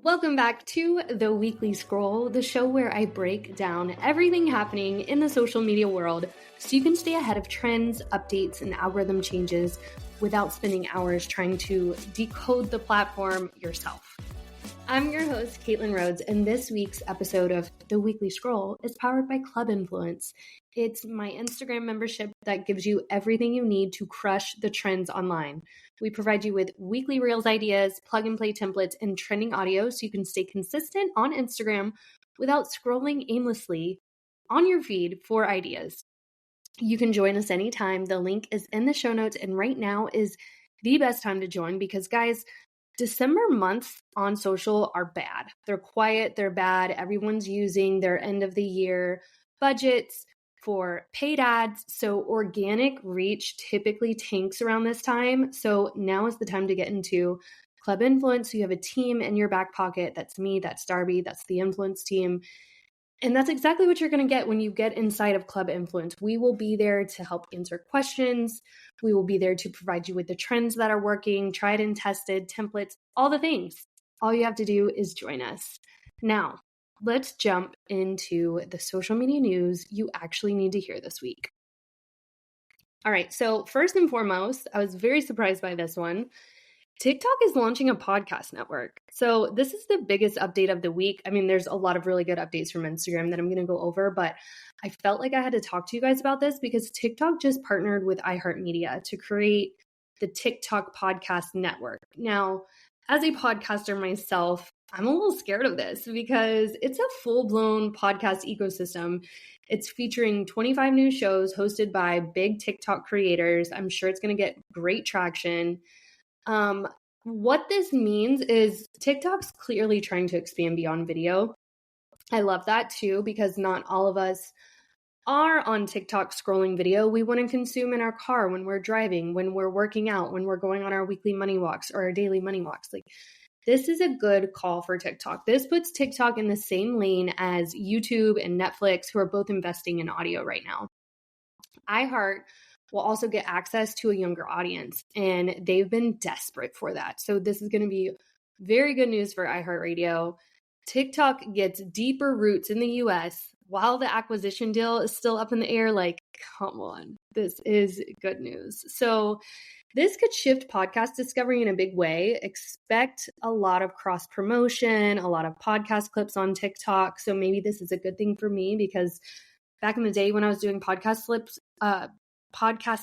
Welcome back to The Weekly Scroll, the show where I break down everything happening in the social media world so you can stay ahead of trends, updates, and algorithm changes without spending hours trying to decode the platform yourself. I'm your host, Caitlin Rhodes, and this week's episode of The Weekly Scroll is powered by Club Influence. It's my Instagram membership that gives you everything you need to crush the trends online. We provide you with weekly Reels ideas, plug and play templates, and trending audio so you can stay consistent on Instagram without scrolling aimlessly on your feed for ideas. You can join us anytime. The link is in the show notes, and right now is the best time to join because, guys, December months on social are bad. They're quiet, they're bad. Everyone's using their end of the year budgets for paid ads. So organic reach typically tanks around this time. So now is the time to get into Club Influence. So you have a team in your back pocket. That's me, that's Darby, that's the Influence team. And that's exactly what you're going to get when you get inside of Club Influence. We will be there to help answer questions. We will be there to provide you with the trends that are working, tried and tested, templates, all the things. All you have to do is join us. Now, let's jump into the social media news you actually need to hear this week. All right, so first and foremost, I was very surprised by this one. TikTok is launching a podcast network. So this is the biggest update of the week. I mean, there's a lot of really good updates from Instagram that I'm going to go over, but I felt like I had to talk to you guys about this because TikTok just partnered with iHeartMedia to create the TikTok podcast network. Now, as a podcaster myself, I'm a little scared of this because it's a full-blown podcast ecosystem. It's featuring 25 new shows hosted by big TikTok creators. I'm sure it's going to get great traction. What this means is TikTok's clearly trying to expand beyond video. I love that too, because not all of us are on TikTok scrolling video. We want to consume in our car when we're driving, when we're working out, when we're going on our weekly money walks or our daily money walks. Like, this is a good call for TikTok. This puts TikTok in the same lane as YouTube and Netflix, who are both investing in audio right now. iHeart will also get access to a younger audience, and they've been desperate for that. So this is going to be very good news for iHeartRadio. TikTok gets deeper roots in the US while the acquisition deal is still up in the air. Like, come on, this is good news. So this could shift podcast discovery in a big way. Expect a lot of cross promotion, a lot of podcast clips on TikTok. So maybe this is a good thing for me because back in the day when I was doing podcast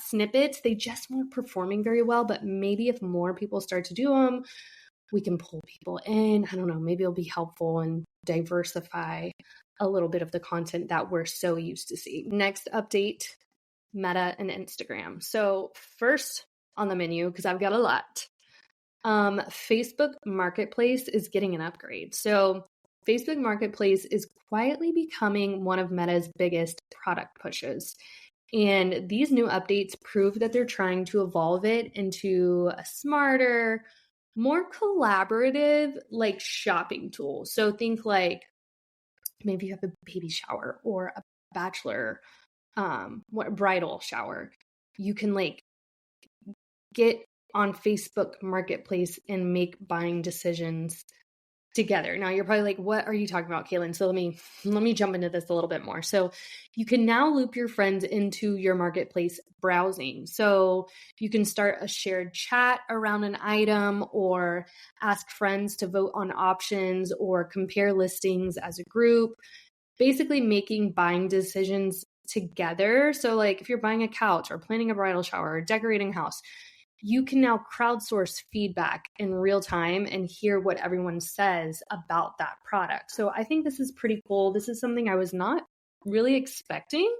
snippets, they just weren't performing very well. But maybe if more people start to do them, we can pull people in. I don't know, maybe it'll be helpful and diversify a little bit of the content that we're so used to seeing. Next update, Meta and Instagram. So first on the menu, because I've got a lot, Facebook Marketplace is getting an upgrade. So Facebook Marketplace is quietly becoming one of Meta's biggest product pushes. And these new updates prove that they're trying to evolve it into a smarter, more collaborative, like shopping tool. So think like maybe you have a baby shower or a bachelor, bridal shower. You can like get on Facebook Marketplace and make buying decisions together. Now you're probably like, what are you talking about, Caitlin? So let me jump into this a little bit more. So you can now loop your friends into your marketplace browsing. So you can start a shared chat around an item or ask friends to vote on options or compare listings as a group, basically making buying decisions together. So like if you're buying a couch or planning a bridal shower or decorating a house, you can now crowdsource feedback in real time and hear what everyone says about that product. So I think this is pretty cool. This is something I was not really expecting,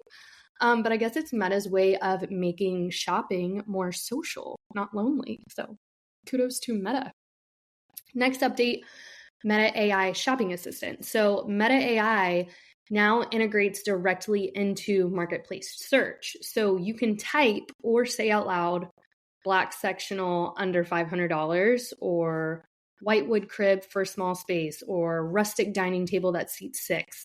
but I guess it's Meta's way of making shopping more social, not lonely. So kudos to Meta. Next update, Meta AI Shopping Assistant. So Meta AI now integrates directly into Marketplace search. So you can type or say out loud, black sectional under $500, or whitewood crib for small space, or rustic dining table that seats 6.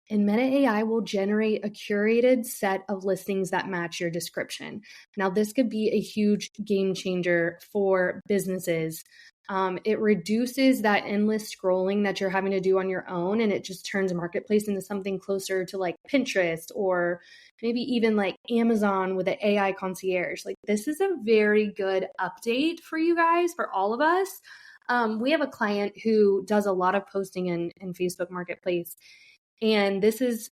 And Meta AI will generate a curated set of listings that match your description. Now, this could be a huge game changer for businesses It reduces that endless scrolling that you're having to do on your own, and it just turns Marketplace into something closer to like Pinterest or maybe even like Amazon with an AI concierge. Like this is a very good update for you guys, for all of us. We have a client who does a lot of posting in Facebook Marketplace, and this is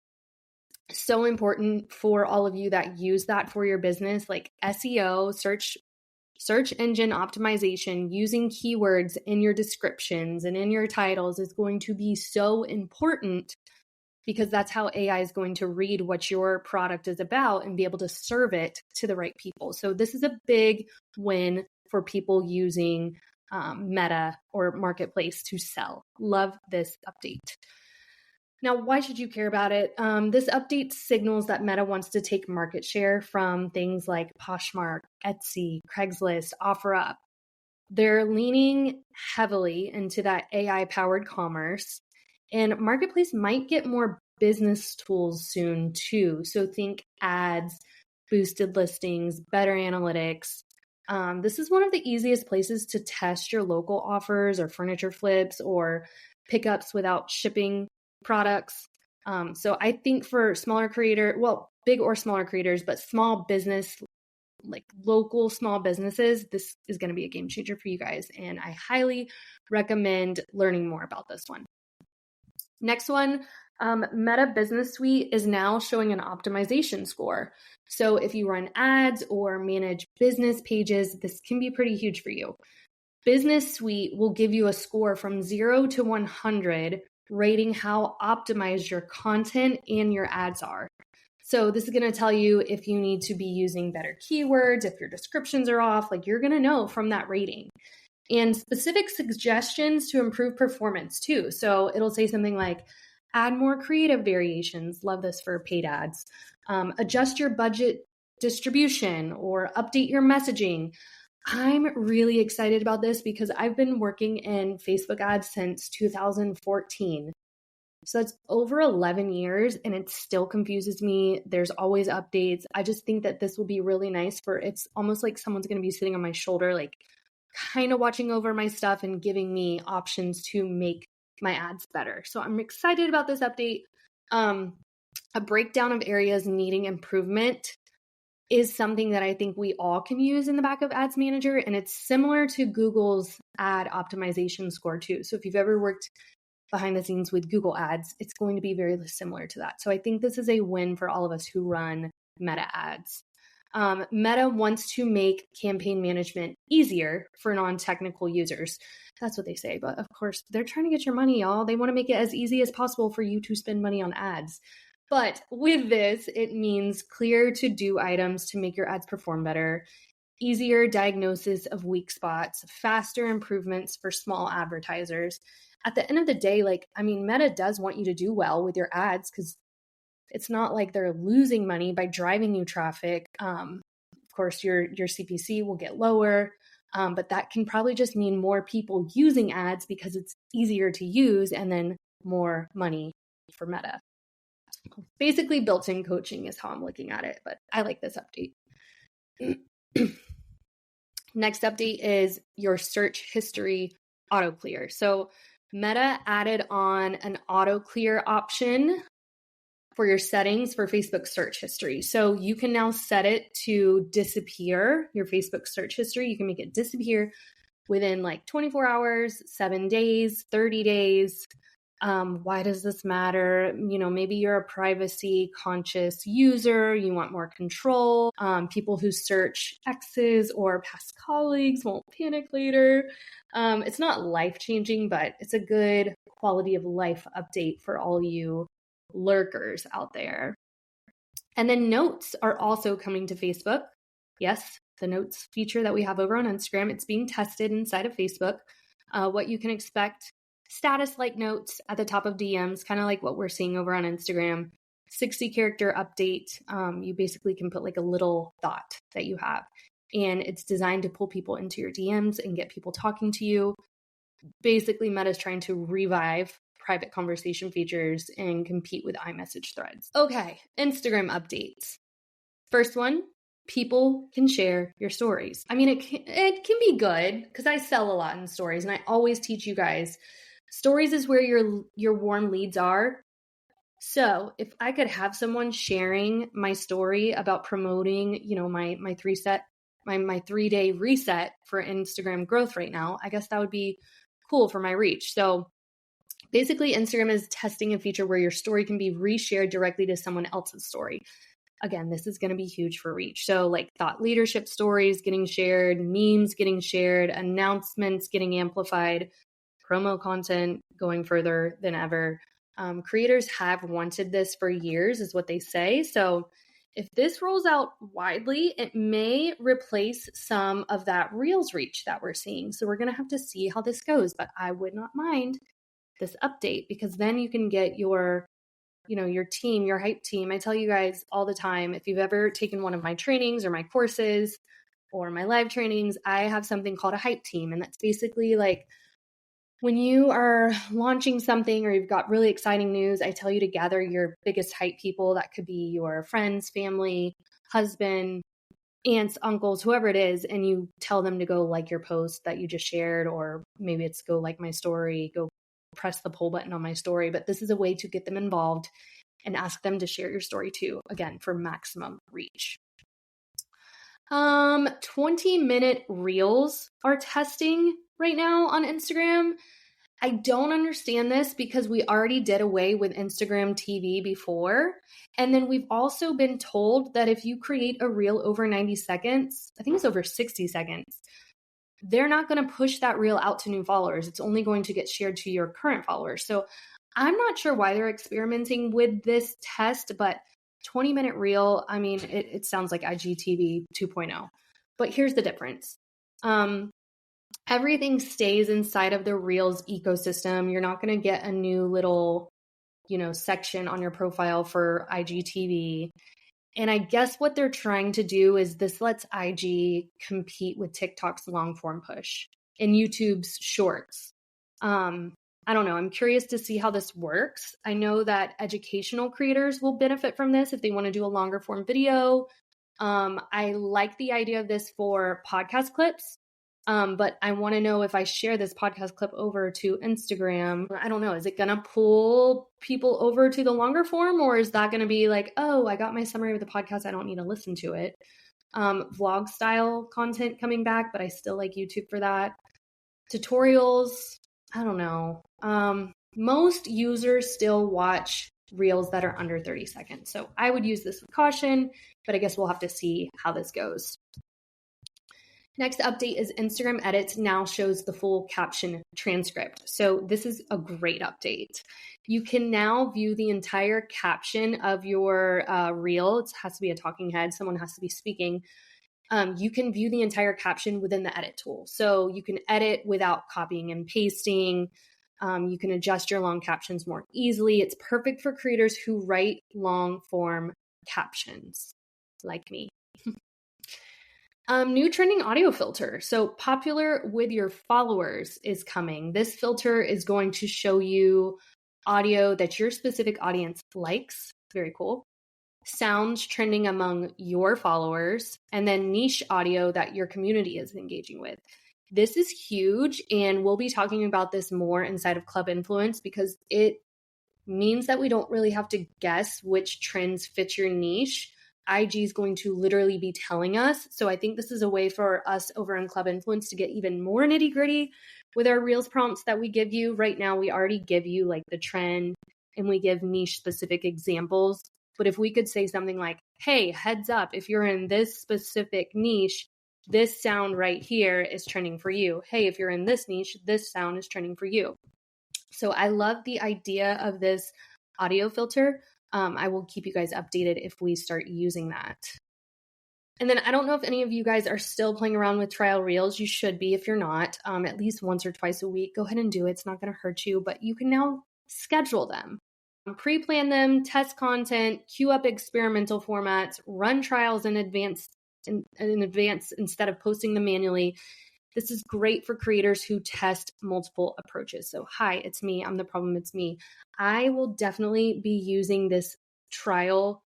so important for all of you that use that for your business, like SEO, search engine optimization, using keywords in your descriptions and in your titles is going to be so important, because that's how AI is going to read what your product is about and be able to serve it to the right people. So this is a big win for people using Meta or Marketplace to sell. Love this update. Now, why should you care about it? This update signals that Meta wants to take market share from things like Poshmark, Etsy, Craigslist, OfferUp. They're leaning heavily into that AI-powered commerce, and Marketplace might get more business tools soon too. So think ads, boosted listings, better analytics. This is one of the easiest places to test your local offers or furniture flips or pickups without shipping products. So I think for big or smaller creators, but small business, like local small businesses, this is going to be a game changer for you guys. And I highly recommend learning more about this one. Next one, Meta Business Suite is now showing an optimization score. So if you run ads or manage business pages, this can be pretty huge for you. Business Suite will give you a score from 0 to 100, rating how optimized your content and your ads are. So this is going to tell you if you need to be using better keywords, if your descriptions are off, like you're going to know from that rating. And specific suggestions to improve performance too. So it'll say something like, add more creative variations. Love this for paid ads. Adjust your budget distribution or update your messaging. I'm really excited about this because I've been working in Facebook ads since 2014. So that's over 11 years and it still confuses me. There's always updates. I just think that this will be really nice it's almost like someone's going to be sitting on my shoulder, like kind of watching over my stuff and giving me options to make my ads better. So I'm excited about this update. A breakdown of areas needing improvement is something that I think we all can use in the back of Ads Manager, and it's similar to Google's ad optimization score too. So if you've ever worked behind the scenes with Google Ads, it's going to be very similar to that. So I think this is a win for all of us who run Meta ads. Meta wants to make campaign management easier for non-technical users. That's what they say, but of course they're trying to get your money, y'all. They want to make it as easy as possible for you to spend money on ads. But with this, it means clear to-do items to make your ads perform better, easier diagnosis of weak spots, faster improvements for small advertisers. At the end of the day, Meta does want you to do well with your ads because it's not like they're losing money by driving you traffic. Of course, your CPC will get lower, but that can probably just mean more people using ads because it's easier to use and then more money for Meta. Basically, built-in coaching is how I'm looking at it, but I like this update. Next update is your search history auto clear. So Meta added on an auto clear option for your settings for Facebook search history. So you can now set it to disappear, your Facebook search history. You can make it disappear within 24 hours, 7 days, 30 days. Why does this matter? Maybe you're a privacy conscious user, you want more control. People who search exes or past colleagues won't panic later. It's not life-changing, but it's a good quality of life update for all you lurkers out there. And then notes are also coming to Facebook. Yes, the notes feature that we have over on Instagram, it's being tested inside of Facebook. What you can expect: status-like notes at the top of DMs, kind of like what we're seeing over on Instagram. 60-character update. You basically can put a little thought that you have. And it's designed to pull people into your DMs and get people talking to you. Basically, Meta's trying to revive private conversation features and compete with iMessage threads. Okay, Instagram updates. First one, people can share your stories. I mean, it can be good because I sell a lot in stories, and I always teach you guys stories is where your warm leads are. So if I could have someone sharing my story about promoting, my 3-day reset for Instagram growth right now, I guess that would be cool for my reach. So basically, Instagram is testing a feature where your story can be reshared directly to someone else's story. Again, this is going to be huge for reach. So like thought leadership stories getting shared, memes getting shared, announcements getting amplified, promo content going further than ever. Creators have wanted this for years, is what they say. So if this rolls out widely, it may replace some of that Reels reach that we're seeing. So we're going to have to see how this goes, but I would not mind this update because then you can get your team, your hype team. I tell you guys all the time, if you've ever taken one of my trainings or my courses or my live trainings, I have something called a hype team. And that's basically like when you are launching something or you've got really exciting news, I tell you to gather your biggest hype people. That could be your friends, family, husband, aunts, uncles, whoever it is. And you tell them to go like your post that you just shared, or maybe it's go like my story, go press the poll button on my story. But this is a way to get them involved and ask them to share your story too, again, for maximum reach. 20-minute reels are testing right now on Instagram. I don't understand this because we already did away with Instagram TV before. And then we've also been told that if you create a reel over 90 seconds, I think it's over 60 seconds, they're not going to push that reel out to new followers. It's only going to get shared to your current followers. So I'm not sure why they're experimenting with this test, but 20-minute reel, I mean, it sounds like IGTV 2.0. But here's the difference. Everything stays inside of the Reels ecosystem. You're not going to get a new little, section on your profile for IGTV. And I guess what they're trying to do is this lets IG compete with TikTok's long form push and YouTube's shorts. I don't know. I'm curious to see how this works. I know that educational creators will benefit from this if they want to do a longer form video. I like the idea of this for podcast clips. But I want to know if I share this podcast clip over to Instagram, I don't know, is it going to pull people over to the longer form, or is that going to be like, oh, I got my summary of the podcast, I don't need to listen to it? Vlog style content coming back, but I still like YouTube for that. Tutorials, I don't know. Most users still watch reels that are under 30 seconds. So I would use this with caution, but I guess we'll have to see how this goes. Next update is Instagram Edits now shows the full caption transcript. So this is a great update. You can now view the entire caption of your reel. It has to be a talking head. Someone has to be speaking. You can view the entire caption within the edit tool. So you can edit without copying and pasting. You can adjust your long captions more easily. It's perfect for creators who write long form captions like me. New trending audio filter. So popular with your followers is coming. This filter is going to show you audio that your specific audience likes. Very cool. Sounds trending among your followers, and then niche audio that your community is engaging with. This is huge, and we'll be talking about this more inside of Club Influence because it means that we don't really have to guess which trends fit your niche. IG is going to literally be telling us. So I think this is a way for us over in Club Influence to get even more nitty gritty with our Reels prompts that we give you. Right now, we already give you like the trend and we give niche specific examples. But if we could say something like, hey, heads up, if you're in this specific niche, this sound right here is trending for you. Hey, if you're in this niche, this sound is trending for you. So I love the idea of this audio filter. I will keep you guys updated if we start using that. And then I don't know if any of you guys are still playing around with trial reels. You should be if you're not, at least once or twice a week. Go ahead and do it. It's not going to hurt you, but you can now schedule them. Pre-plan them, test content, queue up experimental formats, run trials in advance instead of posting them manually. This is great for creators who test multiple approaches. So, hi, it's me. I'm the problem. It's me. I will definitely be using this trial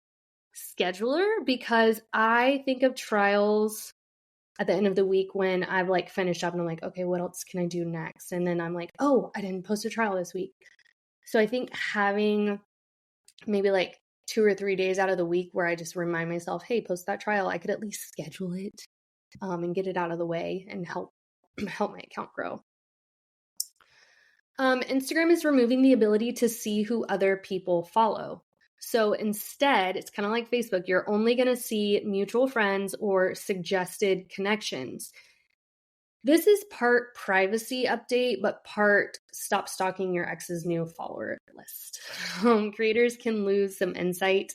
scheduler because I think of trials at the end of the week when I've like finished up and I'm like, okay, what else can I do next? And then I'm like, oh, I didn't post a trial this week. So I think having maybe like 2 or 3 days out of the week where I just remind myself, hey, post that trial, I could at least schedule it and get it out of the way and help my account grow. Instagram is removing the ability to see who other people follow. So instead, it's kind of like Facebook. You're only going to see mutual friends or suggested connections. This is part privacy update, but part stop stalking your ex's new follower list. Creators can lose some insight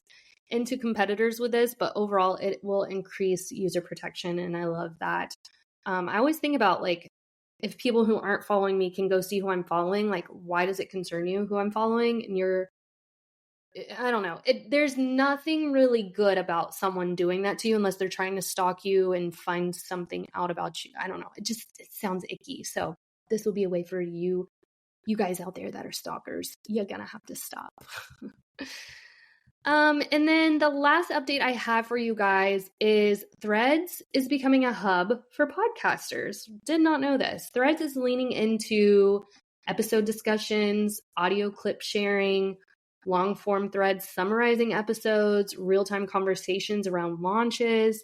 into competitors with this, but overall it will increase user protection. And I love that. I always think about like, if people who aren't following me can go see who I'm following, like, why does it concern you who I'm following? And I don't know. There's nothing really good about someone doing that to you unless they're trying to stalk you and find something out about you. I don't know. It sounds icky. So this will be a way for you guys out there that are stalkers. You're going to have to stop. And then the last update I have for you guys is Threads is becoming a hub for podcasters. Did not know this. Threads is leaning into episode discussions, audio clip sharing, long form threads summarizing episodes, real-time conversations around launches.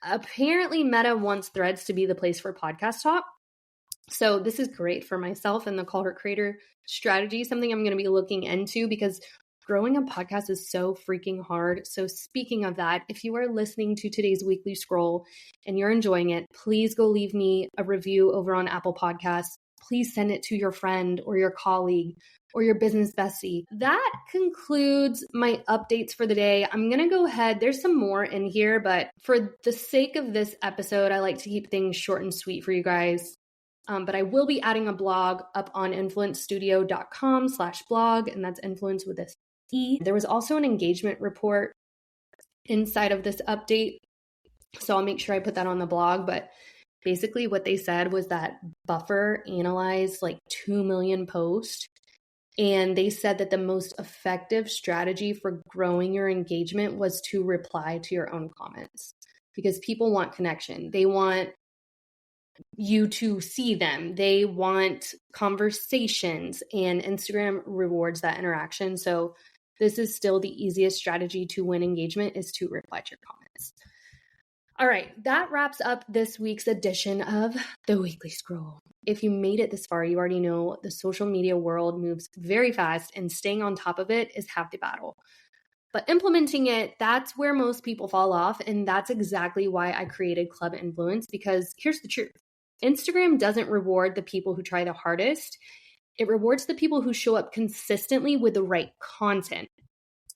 Apparently Meta wants Threads to be the place for podcast talk. So this is great for myself and the Call Her Creator strategy, something I'm going to be looking into because growing a podcast is so freaking hard. So speaking of that, if you are listening to today's weekly scroll and you're enjoying it, please go leave me a review over on Apple Podcasts. Please send it to your friend or your colleague or your business bestie. That concludes my updates for the day. I'm going to go ahead. There's some more in here, but for the sake of this episode, I like to keep things short and sweet for you guys. But I will be adding a blog up on influencestudio.com/blog, and that's influence with this E. There was also an engagement report inside of this update, so I'll make sure I put that on the blog. But basically what they said was that Buffer analyzed like 2 million posts, and they said that the most effective strategy for growing your engagement was to reply to your own comments because people want connection. They want you to see them. They want conversations, and Instagram rewards that interaction. So this is still the easiest strategy to win engagement is to reply to your comments. All right, that wraps up this week's edition of The Weekly Scroll. If you made it this far, you already know the social media world moves very fast and staying on top of it is half the battle. But implementing it, that's where most people fall off. And that's exactly why I created Club Influence, because here's the truth. Instagram doesn't reward the people who try the hardest. It rewards the people who show up consistently with the right content.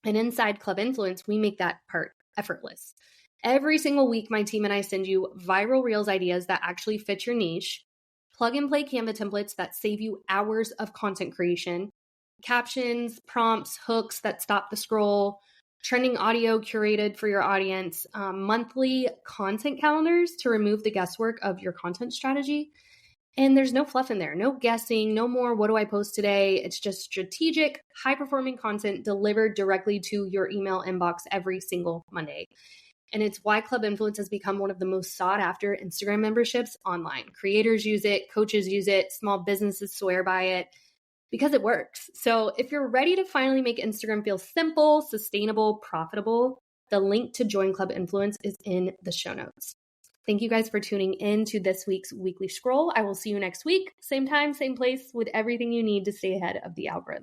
And inside Club Influence, we make that part effortless. Every single week, my team and I send you viral Reels ideas that actually fit your niche, plug and play Canva templates that save you hours of content creation, captions, prompts, hooks that stop the scroll, trending audio curated for your audience, monthly content calendars to remove the guesswork of your content strategy. And there's no fluff in there, no guessing, no more what do I post today. It's just strategic, high-performing content delivered directly to your email inbox every single Monday. And it's why Club Influence has become one of the most sought-after Instagram memberships online. Creators use it, coaches use it, small businesses swear by it because it works. So if you're ready to finally make Instagram feel simple, sustainable, profitable, the link to join Club Influence is in the show notes. Thank you guys for tuning in to this week's Weekly Scroll. I will see you next week, same time, same place, with everything you need to stay ahead of the algorithm.